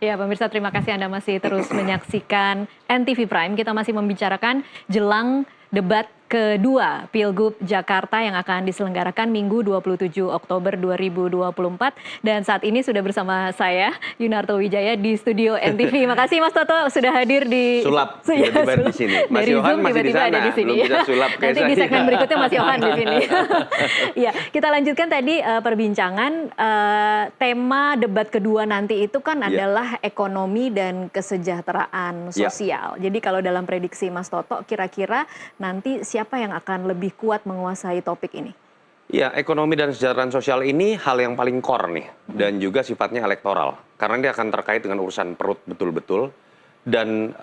Ya, pemirsa, terima kasih Anda masih terus menyaksikan NTV Prime. Kita masih membicarakan jelang debat kedua Pilgub Jakarta yang akan diselenggarakan Minggu 27 Oktober 2024. Dan saat ini sudah bersama saya, Yunarto Wijaya, di studio NTV. Makasih Mas Toto sudah hadir di... Sulap, tiba-tiba di sini. Mas Yohan masih di sana, belum bisa sulap kayak Nanti di segmen berikutnya Mas Yohan di sini. Ya, kita lanjutkan tadi perbincangan. Tema debat kedua nanti itu kan adalah ekonomi dan kesejahteraan sosial. Jadi kalau dalam prediksi Mas Toto, kira-kira nanti siapa yang akan lebih kuat menguasai topik ini? Ya, ekonomi dan kesejahteraan sosial ini hal yang paling core nih, dan juga sifatnya elektoral. Karena dia akan terkait dengan urusan perut betul-betul. Dan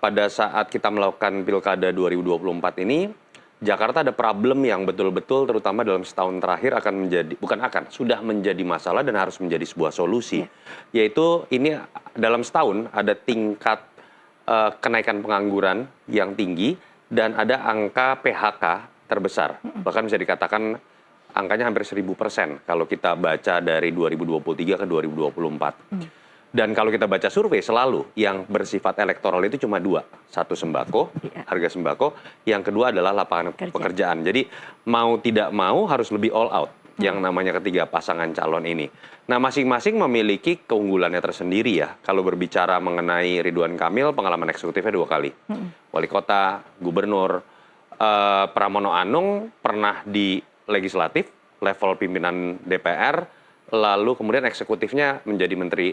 pada saat kita melakukan Pilkada 2024 ini, Jakarta ada problem yang betul-betul terutama dalam setahun terakhir akan menjadi, sudah menjadi masalah dan harus menjadi sebuah solusi. Yaitu ini dalam setahun ada tingkat kenaikan pengangguran yang tinggi, dan ada angka PHK terbesar. Bahkan bisa dikatakan angkanya hampir 1000% kalau kita baca dari 2023 ke 2024. Dan kalau kita baca survei selalu yang bersifat elektoral itu cuma dua. Satu sembako, harga sembako. Yang kedua adalah lapangan pekerjaan. Jadi mau tidak mau harus lebih all out yang namanya ketiga pasangan calon ini. Nah, masing-masing memiliki keunggulannya tersendiri ya. Kalau berbicara mengenai Ridwan Kamil, pengalaman eksekutifnya 2 kali. Wali kota, gubernur, Pramono Anung pernah di legislatif, level pimpinan DPR, lalu kemudian eksekutifnya menjadi menteri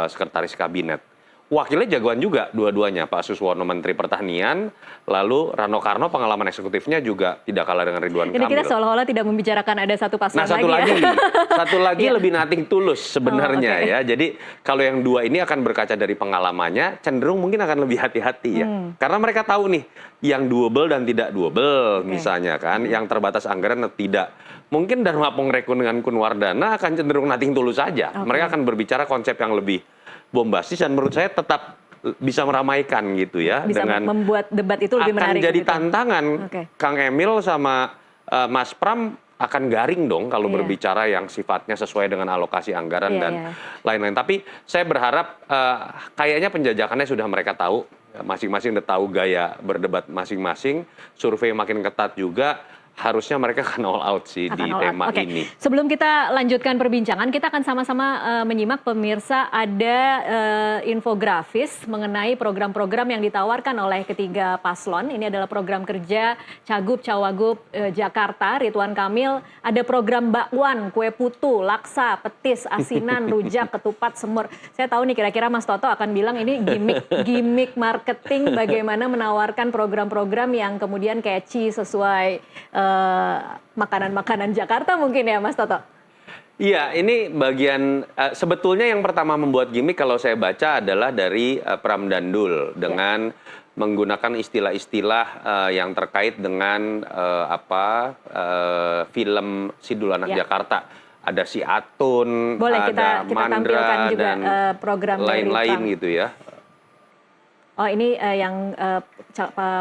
sekretaris kabinet. Wakilnya jagoan juga dua-duanya, Pak Suswono Menteri Pertanian, lalu Rano Karno pengalaman eksekutifnya juga tidak kalah dengan Ridwan Kamil. Jadi kita seolah-olah tidak membicarakan ada satu pasangan satu lagi lebih nothing tulus sebenarnya ya. Jadi kalau yang dua ini akan berkaca dari pengalamannya, cenderung mungkin akan lebih hati-hati ya. Karena mereka tahu nih, yang doable dan tidak doable misalnya kan, yang terbatas anggaran atau tidak. Mungkin Dharma Pongrekun dengan Kunwardana akan cenderung nothing tulus saja. Mereka akan berbicara konsep yang lebih bombastis dan menurut saya tetap bisa meramaikan gitu ya. Bisa dengan membuat debat itu lebih menarik. Akan jadi tantangan Kang Emil sama Mas Pram akan garing dong kalau berbicara yang sifatnya sesuai dengan alokasi anggaran dan lain-lain. Tapi saya berharap kayaknya penjajakannya sudah mereka tahu. Masing-masing udah tahu gaya berdebat masing-masing. Survei makin ketat juga. Harusnya mereka akan all out sih di tema ini. Sebelum kita lanjutkan perbincangan, kita akan sama-sama menyimak pemirsa ada infografis mengenai program-program yang ditawarkan oleh ketiga paslon. Ini adalah program kerja Cagup Cawagup Jakarta, Ridwan Kamil. Ada program bakwan, kue putu, laksa, petis, asinan, rujak, ketupat, semur. Saya tahu nih kira-kira Mas Toto akan bilang ini gimmick marketing bagaimana menawarkan program-program yang kemudian catchy sesuai makanan-makanan Jakarta mungkin ya Mas Toto? Iya, ini bagian sebetulnya yang pertama membuat gimmick kalau saya baca adalah dari Pram Dandul dengan menggunakan istilah-istilah yang terkait dengan film Sidul Anak Jakarta. Ada si Atun, boleh ada kita Mandra tampilkan juga dan program lain-lain gitu ya. Oh, ini yang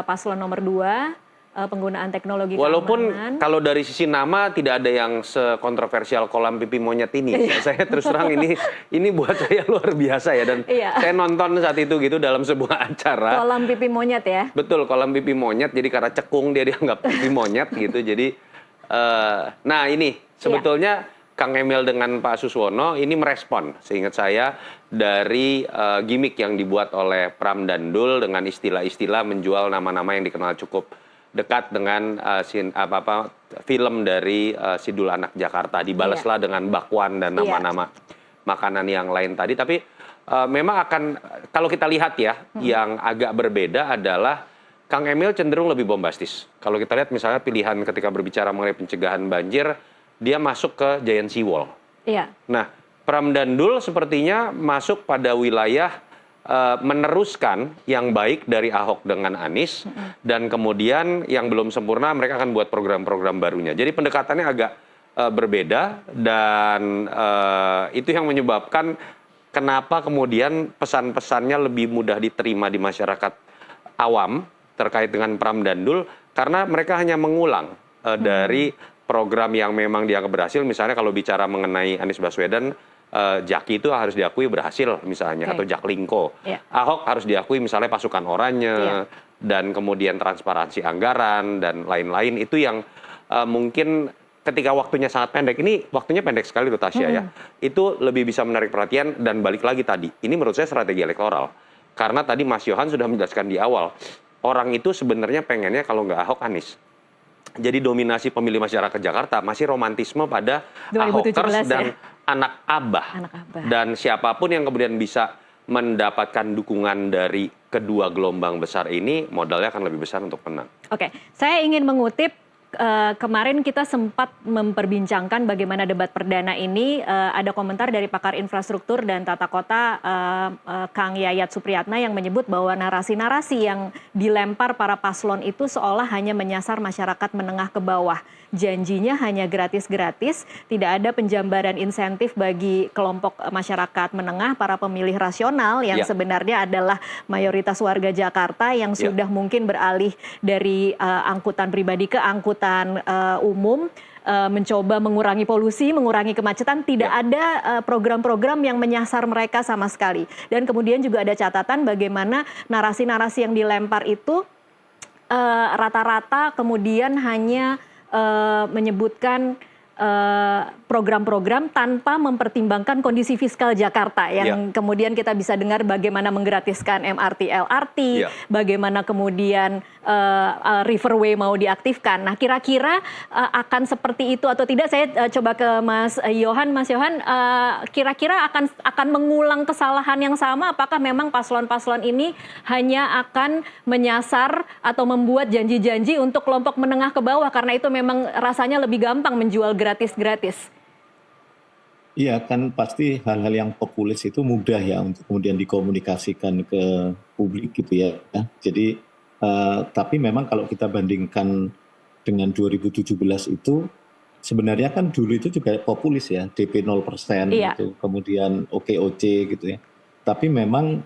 paslon nomor 2. Penggunaan teknologi walaupun keamanan. Kalau dari sisi nama tidak ada yang sekontroversial kolam pipi monyet ini. Saya terus terang ini buat saya luar biasa ya, dan saya nonton saat itu gitu dalam sebuah acara. Kolam pipi monyet ya? Betul, kolam pipi monyet. Jadi karena cekung dia dianggap pipi monyet gitu. Jadi nah ini sebetulnya Kang Emil dengan Pak Suswono ini merespon, seingat saya, dari gimmick yang dibuat oleh Pram Dandul dengan istilah-istilah menjual nama-nama yang dikenal cukup dekat dengan film dari Sidul Anak Jakarta. Dibalaslah dengan bakwan dan nama-nama makanan yang lain tadi. Tapi memang akan, kalau kita lihat ya, yang agak berbeda adalah Kang Emil cenderung lebih bombastis. Kalau kita lihat misalnya pilihan ketika berbicara mengenai pencegahan banjir, dia masuk ke Giant Seawall. Nah, Pram Dandul sepertinya masuk pada wilayah meneruskan yang baik dari Ahok dengan Anies, dan kemudian yang belum sempurna mereka akan buat program-program barunya. Jadi pendekatannya agak berbeda, dan itu yang menyebabkan kenapa kemudian pesan-pesannya lebih mudah diterima di masyarakat awam terkait dengan Pram Dandul, karena mereka hanya mengulang dari program yang memang dianggap berhasil. Misalnya kalau bicara mengenai Anies Baswedan, Jaki itu harus diakui berhasil misalnya, atau Jaklingko. Ahok harus diakui misalnya pasukan oranye, dan kemudian transparansi anggaran, dan lain-lain. Itu yang mungkin ketika waktunya sangat pendek, ini waktunya pendek sekali loh Tasya ya, itu lebih bisa menarik perhatian. Dan balik lagi tadi, ini menurut saya strategi elektoral. Karena tadi Mas Yohan sudah menjelaskan di awal, orang itu sebenarnya pengennya kalau nggak Ahok, Anies. Jadi dominasi pemilih masyarakat Jakarta masih romantisme pada Ahokers dan anak abah. Dan siapapun yang kemudian bisa mendapatkan dukungan dari kedua gelombang besar ini, modalnya akan lebih besar untuk menang. Oke, saya ingin mengutip kemarin kita sempat memperbincangkan bagaimana debat perdana ini, ada komentar dari pakar infrastruktur dan tata kota Kang Yayat Supriyatna yang menyebut bahwa narasi-narasi yang dilempar para paslon itu seolah hanya menyasar masyarakat menengah ke bawah. Janjinya hanya gratis-gratis, tidak ada penjambaran insentif bagi kelompok masyarakat menengah, para pemilih rasional yang sebenarnya adalah mayoritas warga Jakarta yang sudah mungkin beralih dari angkutan pribadi ke angkutan umum, mencoba mengurangi polusi, mengurangi kemacetan. Tidak ada program-program yang menyasar mereka sama sekali. Dan kemudian juga ada catatan bagaimana narasi-narasi yang dilempar itu rata-rata kemudian hanya menyebutkan program-program tanpa mempertimbangkan kondisi fiskal Jakarta yang kemudian kita bisa dengar bagaimana menggratiskan MRT, LRT, bagaimana kemudian Riverway mau diaktifkan. Nah, kira-kira akan seperti itu atau tidak? Saya coba ke Mas Yohan. Mas Yohan, kira-kira akan mengulang kesalahan yang sama? Apakah memang paslon-paslon ini hanya akan menyasar atau membuat janji-janji untuk kelompok menengah ke bawah karena itu memang rasanya lebih gampang menjual gratis-gratis? Iya, kan pasti hal-hal yang populis itu mudah ya untuk kemudian dikomunikasikan ke publik gitu ya. Jadi, tapi memang kalau kita bandingkan dengan 2017 itu, sebenarnya kan dulu itu juga populis ya, DP 0% gitu, kemudian OKOC gitu ya. Tapi memang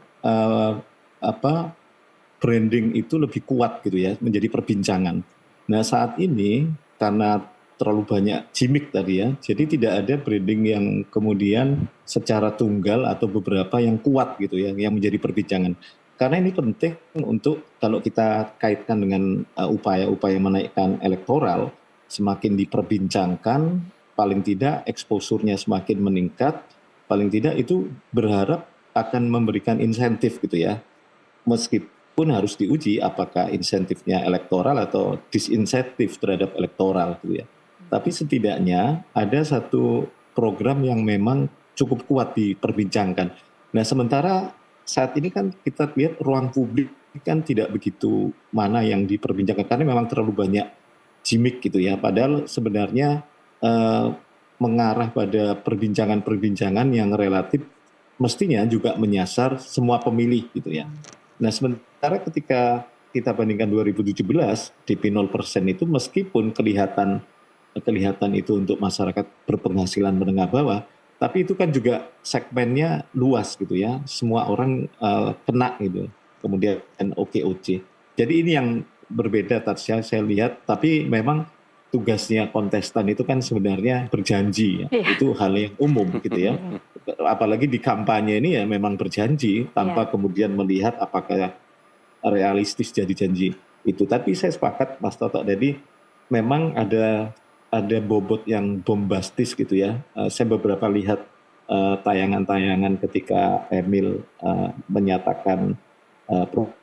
branding itu lebih kuat gitu ya, menjadi perbincangan. Nah saat ini karena terlalu banyak gimmick tadi ya, jadi tidak ada branding yang kemudian secara tunggal atau beberapa yang kuat gitu ya, yang menjadi perbincangan. Karena ini penting untuk kalau kita kaitkan dengan upaya-upaya menaikkan elektoral, semakin diperbincangkan, paling tidak eksposurnya semakin meningkat, paling tidak itu berharap akan memberikan insentif gitu ya. Meskipun harus diuji apakah insentifnya elektoral atau disinsentif terhadap elektoral gitu ya. Tapi setidaknya ada satu program yang memang cukup kuat diperbincangkan. Nah sementara saat ini kan kita lihat ruang publik kan tidak begitu mana yang diperbincangkan karena memang terlalu banyak gimmick gitu ya. Padahal sebenarnya mengarah pada perbincangan-perbincangan yang relatif mestinya juga menyasar semua pemilih gitu ya. Nah sementara ketika kita bandingkan 2017 DP 0% itu meskipun kelihatan itu untuk masyarakat berpenghasilan menengah bawah, tapi itu kan juga segmennya luas gitu ya, semua orang kena gitu, kemudian OKOC. Jadi ini yang berbeda Tasya, saya lihat, tapi memang tugasnya kontestan itu kan sebenarnya berjanji, ya. Itu hal yang umum gitu ya. Apalagi di kampanye ini ya memang berjanji tanpa kemudian melihat apakah realistis jadi janji itu. Tapi saya sepakat Mas Toto, jadi memang ada bobot yang bombastis gitu ya. Saya beberapa lihat tayangan-tayangan ketika Emil menyatakan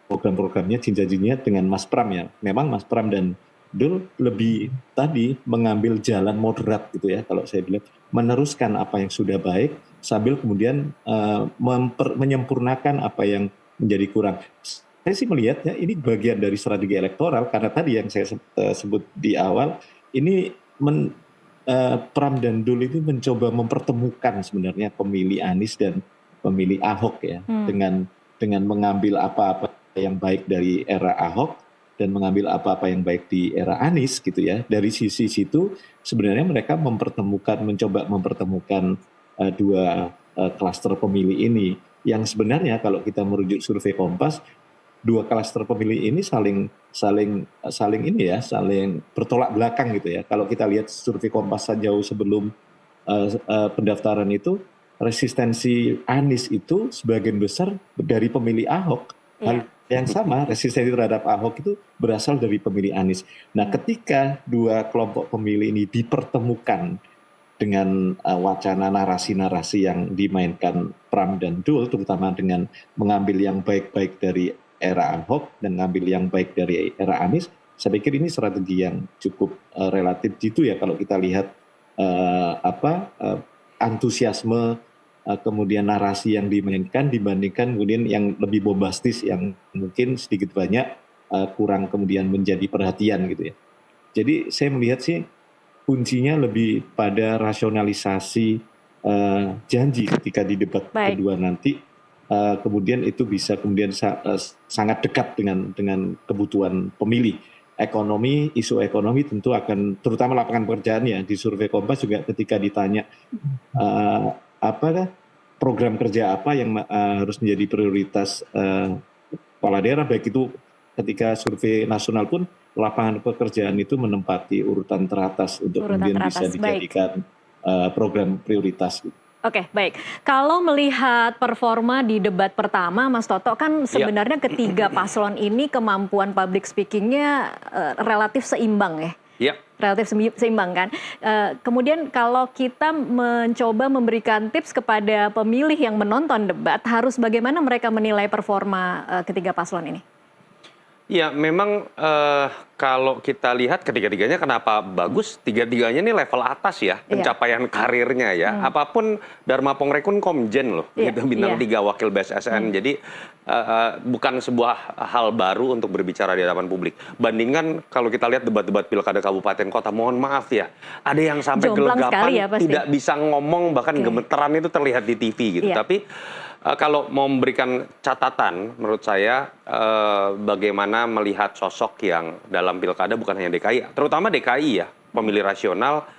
program-programnya, janji-janjinya dengan Mas Pram ya. Memang Mas Pram dan Dul lebih tadi mengambil jalan moderat gitu ya, kalau saya bilang meneruskan apa yang sudah baik sambil kemudian menyempurnakan apa yang menjadi kurang. Saya sih melihat ya ini bagian dari strategi elektoral karena tadi yang saya sebut di awal ini Pram dan Dul itu mencoba mempertemukan sebenarnya pemilih Anies dan pemilih Ahok ya, dengan mengambil apa-apa yang baik dari era Ahok dan mengambil apa-apa yang baik di era Anies gitu ya. Dari sisi situ sebenarnya mereka mencoba mempertemukan dua klaster pemilih ini yang sebenarnya kalau kita merujuk survei Kompas, dua klaster pemilih ini saling bertolak belakang gitu ya. Kalau kita lihat survei Kompas jauh sebelum pendaftaran itu resistensi Anies itu sebagian besar dari pemilih Ahok. Hal yang sama, resistensi terhadap Ahok itu berasal dari pemilih Anies. Nah, ketika dua kelompok pemilih ini dipertemukan dengan wacana narasi-narasi yang dimainkan Pram dan Dul, terutama dengan mengambil yang baik-baik dari era Ahok dan mengambil yang baik dari era Anies, saya pikir ini strategi yang cukup relatif gitu ya kalau kita lihat antusiasme kemudian narasi yang dimainkan dibandingkan kemudian yang lebih bombastis yang mungkin sedikit banyak kurang kemudian menjadi perhatian gitu ya. Jadi saya melihat sih kuncinya lebih pada rasionalisasi janji ketika di debat kedua nanti, kemudian itu bisa kemudian sangat dekat dengan kebutuhan pemilih. Ekonomi, isu ekonomi tentu akan, terutama lapangan pekerjaan ya, di survei Kompas juga ketika ditanya program kerja apa yang harus menjadi prioritas kepala daerah, baik itu ketika survei nasional pun lapangan pekerjaan itu menempati urutan teratas untuk kemudian bisa dijadikan program prioritas. Oke, baik. Kalau melihat performa di debat pertama, Mas Toto, kan sebenarnya ketiga paslon ini kemampuan public speaking-nya relatif seimbang ya? Iya. Relatif seimbang kan. Kemudian kalau kita mencoba memberikan tips kepada pemilih yang menonton debat, harus bagaimana mereka menilai performa ketiga paslon ini? Ya, memang kalau kita lihat ketiga-tiganya kenapa bagus, tiga-tiganya ini level atas ya, pencapaian karirnya ya. Apapun Dharma Pongrekun Komjen loh, gitu, bintang 3 wakil BSSN. Jadi bukan sebuah hal baru untuk berbicara di hadapan publik. Bandingkan kalau kita lihat debat-debat pilkada kabupaten kota, mohon maaf ya, ada yang sampai gelegapan ya, tidak bisa ngomong, bahkan gemeteran itu terlihat di TV gitu. Tapi kalau mau memberikan catatan, menurut saya bagaimana melihat sosok yang dalam pilkada bukan hanya DKI, terutama DKI ya, pemilih rasional.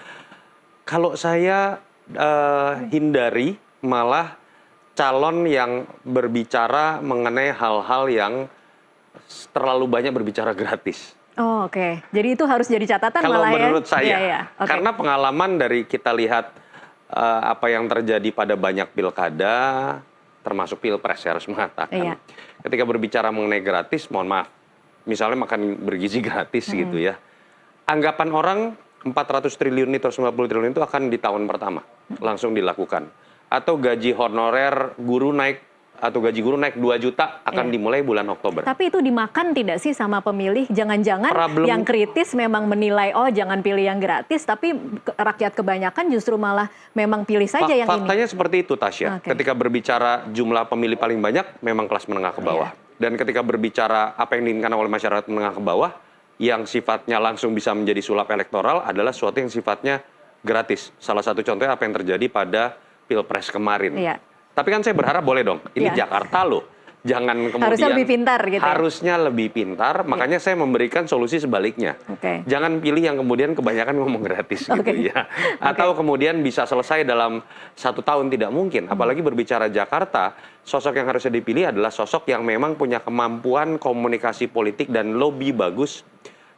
Kalau saya hindari malah calon yang berbicara mengenai hal-hal yang terlalu banyak berbicara gratis. Oh, oke. Jadi itu harus jadi catatan kalau malah ya? Kalau menurut saya, karena pengalaman dari kita lihat apa yang terjadi pada banyak pilkada, termasuk pilpres saya harus mengatakan. Ketika berbicara mengenai gratis, mohon maaf, misalnya makan bergizi gratis gitu ya. Anggapan orang 400 triliun itu, 90 triliun itu akan di tahun pertama langsung dilakukan. Atau gaji honorer guru naik, atau gaji guru naik 2 juta akan dimulai bulan Oktober. Tapi itu dimakan tidak sih sama pemilih? Jangan-jangan yang kritis memang menilai, oh jangan pilih yang gratis, tapi rakyat kebanyakan justru malah memang pilih saja yang ini. Faktanya seperti itu, Tasya. Ketika berbicara jumlah pemilih paling banyak, memang kelas menengah ke bawah. Dan ketika berbicara apa yang diinginkan oleh masyarakat menengah ke bawah, yang sifatnya langsung bisa menjadi sulap elektoral adalah sesuatu yang sifatnya gratis. Salah satu contohnya apa yang terjadi pada Pilpres kemarin. Tapi kan saya berharap boleh dong, ini Jakarta loh. Jangan kemudian harusnya lebih pintar gitu. Harusnya lebih pintar, makanya saya memberikan solusi sebaliknya. Jangan pilih yang kemudian kebanyakan ngomong gratis gitu ya. Atau kemudian bisa selesai dalam 1 tahun, tidak mungkin. Apalagi berbicara Jakarta, sosok yang harusnya dipilih adalah sosok yang memang punya kemampuan komunikasi politik dan lobby bagus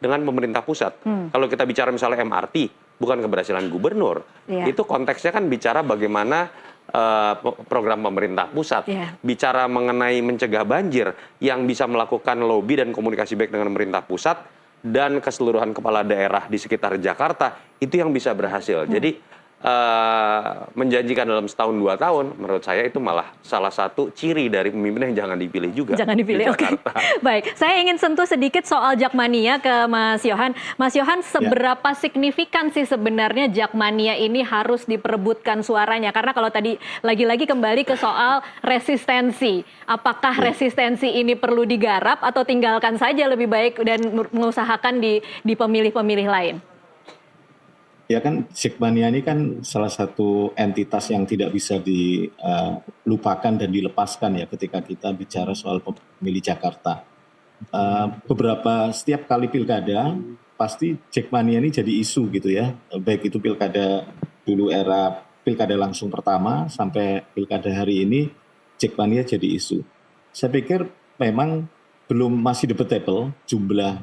dengan pemerintah pusat. Kalau kita bicara misalnya MRT, bukan keberhasilan gubernur, itu konteksnya kan bicara bagaimana program pemerintah pusat, bicara mengenai mencegah banjir, yang bisa melakukan lobby dan komunikasi baik dengan pemerintah pusat dan keseluruhan kepala daerah di sekitar Jakarta, itu yang bisa berhasil. Jadi menjanjikan dalam setahun 2 tahun, menurut saya itu malah salah satu ciri dari pemimpin yang jangan dipilih juga. Jangan dipilih, Baik, saya ingin sentuh sedikit soal Jakmania ke Mas Yohan. Mas Yohan, seberapa signifikan sih sebenarnya Jakmania ini harus diperebutkan suaranya? Karena kalau tadi lagi-lagi kembali ke soal resistensi. Apakah resistensi ini perlu digarap atau tinggalkan saja lebih baik dan mengusahakan di pemilih-pemilih lain? Ya kan, Jakmania ini kan salah satu entitas yang tidak bisa dilupakan dan dilepaskan ya ketika kita bicara soal pemilih Jakarta. Setiap kali pilkada, pasti Jakmania ini jadi isu gitu ya. Baik itu pilkada dulu era pilkada langsung pertama sampai pilkada hari ini, Jakmania jadi isu. Saya pikir memang masih debatable jumlah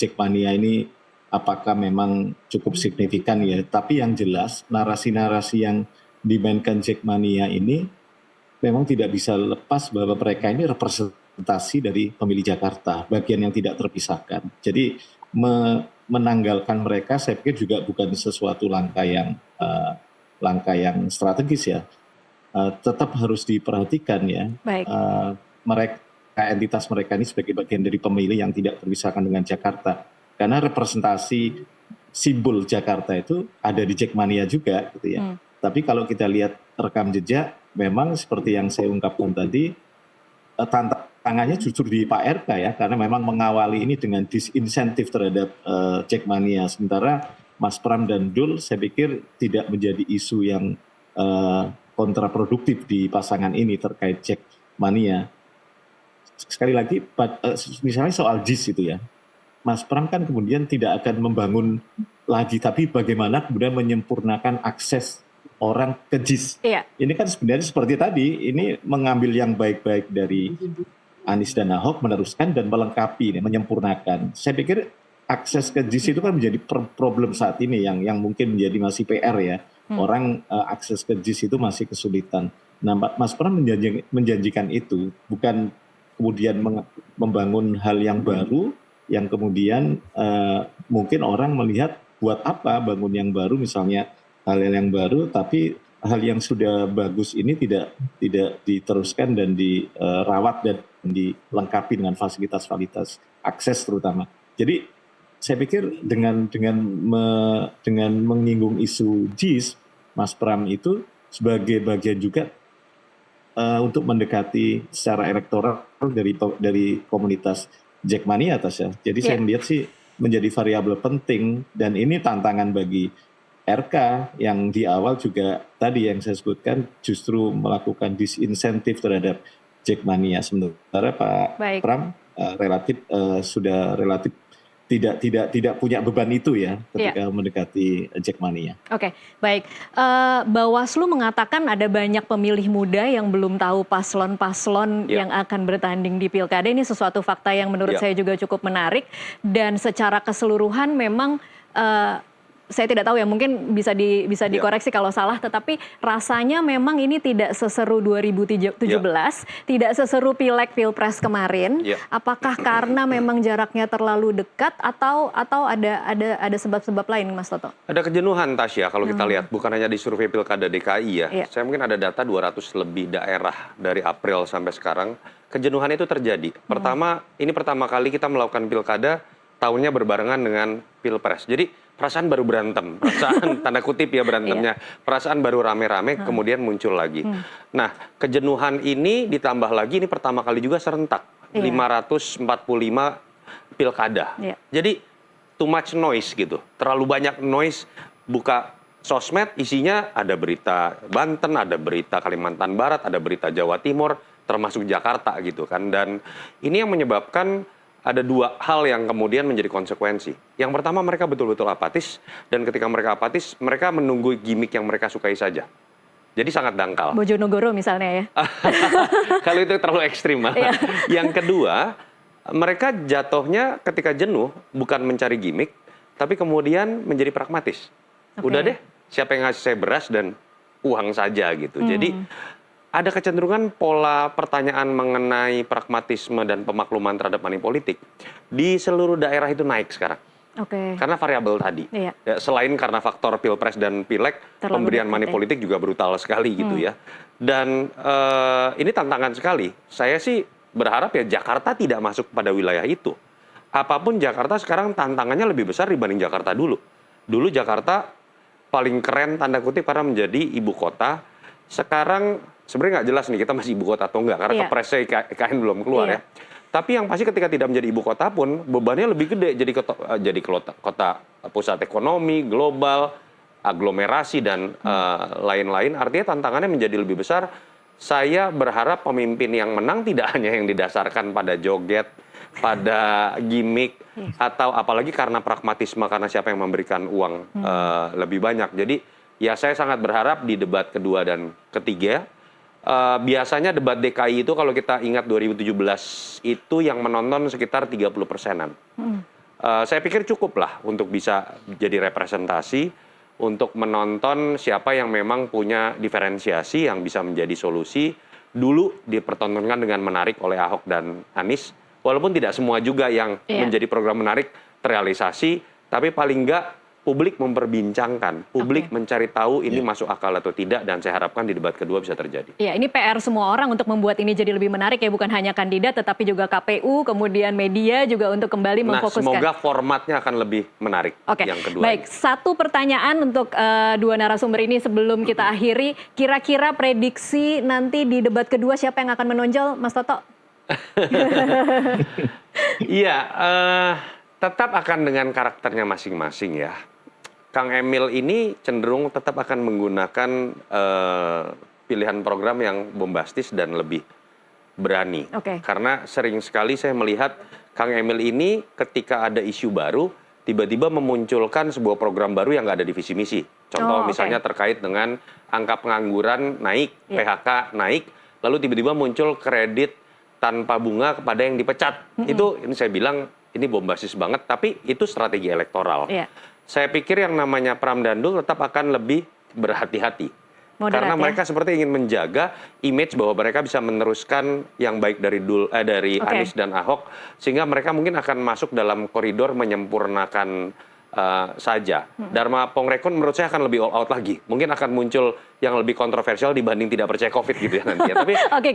Jakmania ini apakah memang cukup signifikan ya. Tapi yang jelas narasi-narasi yang dimainkan Jackmania ini memang tidak bisa lepas bahwa mereka ini representasi dari pemilih Jakarta, bagian yang tidak terpisahkan. Jadi menanggalkan mereka saya pikir juga bukan sesuatu langkah yang strategis ya. Tetap harus diperhatikan ya. Baik. Mereka entitas mereka ini sebagai bagian dari pemilih yang tidak terpisahkan dengan Jakarta. Karena representasi simbol Jakarta itu ada di Jackmania juga gitu ya. Tapi kalau kita lihat rekam jejak, memang seperti yang saya ungkapkan tadi, tantangannya justru di Pak RK ya, karena memang mengawali ini dengan disinsentif terhadap Jackmania. Sementara Mas Pram dan Dul saya pikir tidak menjadi isu yang kontraproduktif di pasangan ini terkait Jackmania. Sekali lagi, misalnya soal JIS itu ya, Mas Pram kan kemudian tidak akan membangun lagi, tapi bagaimana kemudian menyempurnakan akses orang ke JIS. Iya. Ini kan sebenarnya seperti tadi, ini mengambil yang baik-baik dari Anies dan Ahok, meneruskan dan melengkapi, menyempurnakan. Saya pikir akses ke JIS itu kan menjadi problem saat ini yang mungkin menjadi masih PR ya. Orang akses ke JIS itu masih kesulitan. Nah, Mas Pram menjanjikan itu, bukan kemudian membangun hal yang baru, yang kemudian mungkin orang melihat buat apa bangun yang baru, misalnya hal-hal yang baru, tapi hal yang sudah bagus ini tidak diteruskan dan dirawat dan dilengkapi dengan fasilitas-fasilitas akses terutama. Jadi saya pikir dengan menyinggung isu JIS, Mas Pram itu sebagai bagian juga untuk mendekati secara elektoral dari komunitas Jackmania atas ya. Jadi saya melihat sih menjadi variabel penting, dan ini tantangan bagi RK yang di awal juga tadi yang saya sebutkan justru melakukan disinsentif terhadap Jackmania. Sementara Pak Pram sudah relatif tidak punya beban itu ya ketika mendekati Jackmania. Oke, baik. Bawaslu mengatakan ada banyak pemilih muda yang belum tahu paslon-paslon yang akan bertanding di Pilkada. Ini sesuatu fakta yang menurut saya juga cukup menarik, dan secara keseluruhan memang saya tidak tahu ya, mungkin bisa dikoreksi kalau salah, tetapi rasanya memang ini tidak seseru 2017, tidak seseru Pileg Pilpres kemarin. Apakah karena memang jaraknya terlalu dekat atau ada sebab-sebab lain, Mas Toto? Ada kejenuhan, Tasya, kalau kita lihat bukan hanya di survei Pilkada DKI ya. Saya mungkin ada data 200 lebih daerah dari April sampai sekarang. Kejenuhan itu terjadi. Pertama, ini pertama kali kita melakukan Pilkada tahunnya berbarengan dengan Pilpres. Jadi perasaan baru berantem, perasaan tanda kutip ya berantemnya, perasaan baru rame-rame kemudian muncul lagi. Nah, kejenuhan ini ditambah lagi, ini pertama kali juga serentak, 545 pilkada. Jadi too much noise gitu, terlalu banyak noise. Buka sosmed isinya ada berita Banten, ada berita Kalimantan Barat, ada berita Jawa Timur, termasuk Jakarta gitu kan. Dan ini yang menyebabkan ada dua hal yang kemudian menjadi konsekuensi. Yang pertama, mereka betul-betul apatis, dan ketika mereka apatis, mereka menunggu gimmick yang mereka sukai saja. Jadi sangat dangkal. Bojonegoro misalnya ya. Kalau itu terlalu ekstrim. Yang kedua, mereka jatuhnya ketika jenuh bukan mencari gimmick, tapi kemudian menjadi pragmatis. Udah deh, siapa yang ngasih saya beras dan uang saja gitu. Jadi ada kecenderungan pola pertanyaan mengenai pragmatisme dan pemakluman terhadap money politik di seluruh daerah itu naik sekarang. Karena variabel tadi. Ya, selain karena faktor Pilpres dan Pileg, pemberian money politik juga brutal sekali gitu ya. Dan ini tantangan sekali. Saya sih berharap ya Jakarta tidak masuk pada wilayah itu. Apapun Jakarta sekarang tantangannya lebih besar dibanding Jakarta dulu. Dulu Jakarta paling keren tanda kutip karena menjadi ibu kota. Sekarang sebenarnya nggak jelas nih kita masih ibu kota atau enggak, karena kepresnya IKN belum keluar ya. Tapi yang pasti ketika tidak menjadi ibu kota pun bebannya lebih gede, jadi kota pusat ekonomi global, aglomerasi dan lain-lain. Artinya tantangannya menjadi lebih besar. Saya berharap pemimpin yang menang tidak hanya yang didasarkan pada joget, pada gimmick, atau apalagi karena pragmatisme, karena siapa yang memberikan uang lebih banyak. Jadi ya saya sangat berharap di debat kedua dan ketiga, biasanya debat DKI itu kalau kita ingat 2017 itu yang menonton sekitar 30%-an. Saya pikir cukup lah untuk bisa jadi representasi. untuk menonton siapa yang memang punya diferensiasi yang bisa menjadi solusi. Dulu dipertontonkan dengan menarik oleh Ahok dan Anies, walaupun tidak semua juga yang menjadi program menarik terrealisasi, tapi paling enggak publik memperbincangkan, publik mencari tahu ini masuk akal atau tidak, dan saya harapkan di debat kedua bisa terjadi. Iya, ini PR semua orang untuk membuat ini jadi lebih menarik ya, bukan hanya kandidat, tetapi juga KPU, kemudian media juga untuk kembali memfokuskan. Semoga formatnya akan lebih menarik yang kedua. Baik, satu pertanyaan untuk dua narasumber ini sebelum kita akhiri. Kira-kira prediksi nanti di debat kedua siapa yang akan menonjol, Mas Toto? Iya, tetap akan dengan karakternya masing-masing ya. Kang Emil ini cenderung tetap akan menggunakan pilihan program yang bombastis dan lebih berani. Karena sering sekali saya melihat Kang Emil ini ketika ada isu baru, tiba-tiba memunculkan sebuah program baru yang nggak ada di visi misi. Contoh misalnya terkait dengan angka pengangguran naik, PHK naik, lalu tiba-tiba muncul kredit tanpa bunga kepada yang dipecat. Itu ini saya bilang ini bombastis banget, tapi itu strategi elektoral. Saya pikir yang namanya Pram Dandul tetap akan lebih berhati-hati. Karena mereka seperti ingin menjaga image bahwa mereka bisa meneruskan yang baik dari Anies dan Ahok, sehingga mereka mungkin akan masuk dalam koridor menyempurnakan saja. Dharma Pongrekon menurut saya akan lebih all out lagi. Mungkin akan muncul yang lebih kontroversial dibanding tidak percaya COVID gitu ya nanti. Tapi,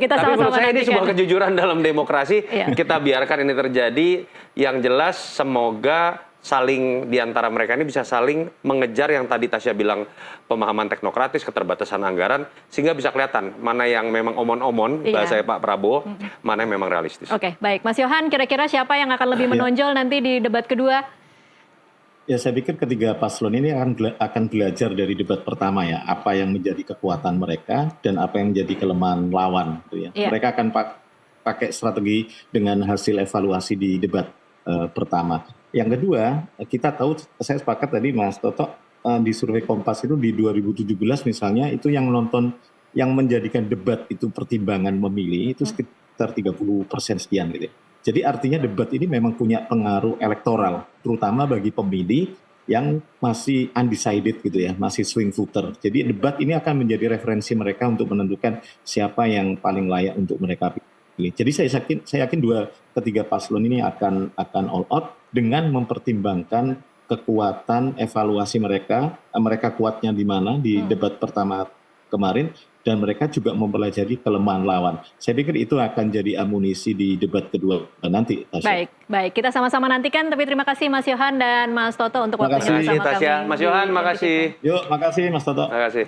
tapi menurut saya ini sebuah kejujuran dalam demokrasi. Kita biarkan ini terjadi. Yang jelas semoga saling di antara mereka ini bisa saling mengejar yang tadi Tasya bilang, pemahaman teknokratis, keterbatasan anggaran, sehingga bisa kelihatan mana yang memang omon-omon, bahasa Pak Prabowo, mana yang memang realistis. Baik. Mas Yohan, kira-kira siapa yang akan lebih menonjol nanti di debat kedua? Ya, saya pikir ketiga paslon ini akan belajar dari debat pertama ya, apa yang menjadi kekuatan mereka dan apa yang menjadi kelemahan lawan. Gitu ya. Mereka akan pakai strategi dengan hasil evaluasi di debat pertama. Yang kedua, kita tahu, saya sepakat tadi Mas Toto, di survei Kompas itu di 2017 misalnya, itu yang nonton, yang menjadikan debat itu pertimbangan memilih, itu sekitar 30% sekian gitu. Jadi artinya debat ini memang punya pengaruh elektoral, terutama bagi pemilih yang masih undecided gitu ya, masih swing voter. Jadi debat ini akan menjadi referensi mereka untuk menentukan siapa yang paling layak untuk mereka pilih. Jadi saya yakin ketiga paslon ini akan all out dengan mempertimbangkan kekuatan evaluasi mereka kuatnya di mana di debat pertama kemarin, dan mereka juga mempelajari kelemahan lawan. Saya pikir itu akan jadi amunisi di debat kedua nanti, Tasya. Baik. Kita sama-sama nantikan, tapi terima kasih Mas Yohan dan Mas Toto untuk waktunya bersama kami. Mas Yohan, makasih. Yuk, makasih Mas Toto. Makasih.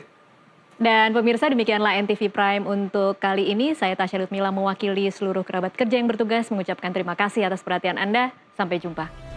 Dan pemirsa, demikianlah NTV Prime untuk kali ini. Saya Tasya Lutmila mewakili seluruh kerabat kerja yang bertugas mengucapkan terima kasih atas perhatian Anda. Sampai jumpa.